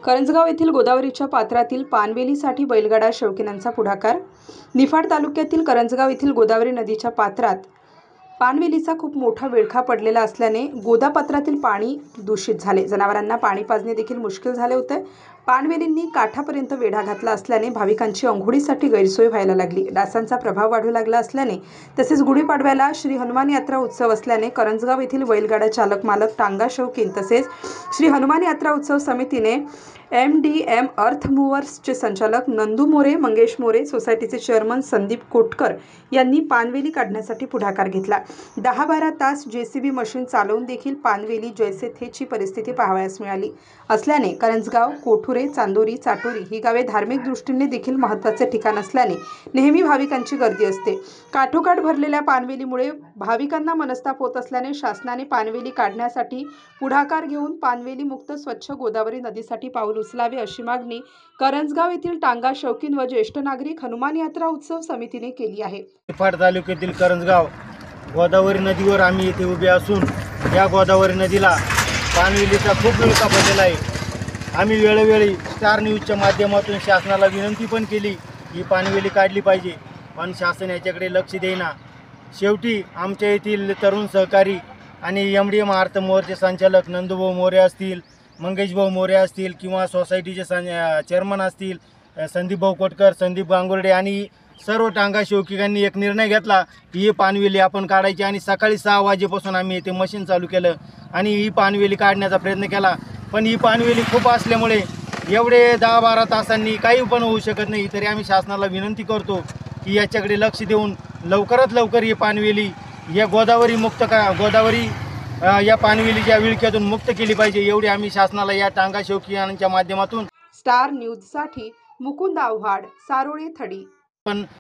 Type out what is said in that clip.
करंजगाव येथील गोदावरीच्या पात्रातील पानवेलीसाठी बैलगाडा शौकीनांचा पुढाकार। निफाड तालुक्यातील करंजगाव येथील गोदावरी नदीच्या पात्रात पानवेलीचा खूप मोठा विळखा पडलेला असल्याने गोदापात्रातील पाणी दूषित झाले। जनावरांना पाणी पाजणे देखील मुश्किल झाले होते। पानवेलींनी काठापर्यंत वेढा घातला असल्याने भाविकांची अंघोळीसाठी गैरसोय व्हायला लागली। डासांचा प्रभाव वाढू लागला असल्याने तसेच गुढीपाडव्याला श्री हनुमान यात्रा उत्सव असल्याने करंजगाव येथील बैलगाडा चालक मालक, टांगा शौकीन तसेच श्री हनुमान यात्रा उत्सव समितीने MDM अर्थ मूव्हर्सचे संचालक नंदू मोरे, मंगेश मोरे, सोसायटीचे चेअरमन संदीप कोटकर यांनी पानवेली काढण्यासाठी पुढाकार घेतला। 10-12 तास JCB मशीन चालवून देखील पानवेली जैसे थेची परिस्थिती पाहावयास मिळाली असल्याने करंजगाव, कोठुरे, चांदोरी, चाटोरी ही गावे धार्मिक दृष्टीने देखील महत्त्वाचे ठिकाण असल्याने नेहमी भाविकांची गर्दी असते। काठोकाठ भरलेल्या पानवेलीमुळे भाविकांना मनस्ताप होत असल्याने शासनाने पानवेली काढण्यासाठी पुढाकार घेऊन पानवेली मुक्त स्वच्छ गोदावरी नदीसाठी पाऊल उचलावे अशी मागणी करंजगाव येथील टांगा शौकीन व ज्येष्ठ नागरिक हनुमान यात्रा उत्सव समितीने केली आहे। निफाड तालुक्यातील करंजगाव गोदावरी नदीवर आम्ही येथे उभे असून या गोदावरी नदीला पानवेलीचा खूप विळखा पडलेला आहे। आम्ही वेळोवेळी स्टार न्यूजच्या माध्यमातून शासनाला विनंती पण केली की पानवेली काढली पाहिजे, पण शासन याच्याकडे लक्ष देईना। शेवटी आमच्या येथील तरुण सहकारी आणि MDM अर्थ मोर्चे संचालक नंदूभाऊ मोरे असतील, मंगेशभाऊ मोरे असतील किंवा सोसायटीचे चेअरमन असतील संदीपभाऊ कोटकर, संदीप गांगुर्डे आणि सर्व टांगा शौकीकांनी एक निर्णय घेतला की ही पानवेली आपण काढायची आणि सकाळी 6 वाजेपासून आम्ही इथे मशीन चालू केलं आणि ही पानवेली काढण्याचा प्रयत्न केला। पण ही पानवेली खूप असल्यामुळे एवढे 10-12 तासांनी काही पण होऊ शकत नाही। तरी आम्ही शासनाला विनंती करतो की याच्याकडे लक्ष देऊन लवकरात लवकर ही पानवेली या गोदावरी या पानवेलीच्या विळख्यातून मुक्त केली पाहिजे, एवढी आम्ही शासनाला या टांगा शौकीयांच्या माध्यमातून स्टार न्यूजसाठी मुकुंद आव्हाड, सारोळे, थडी। पण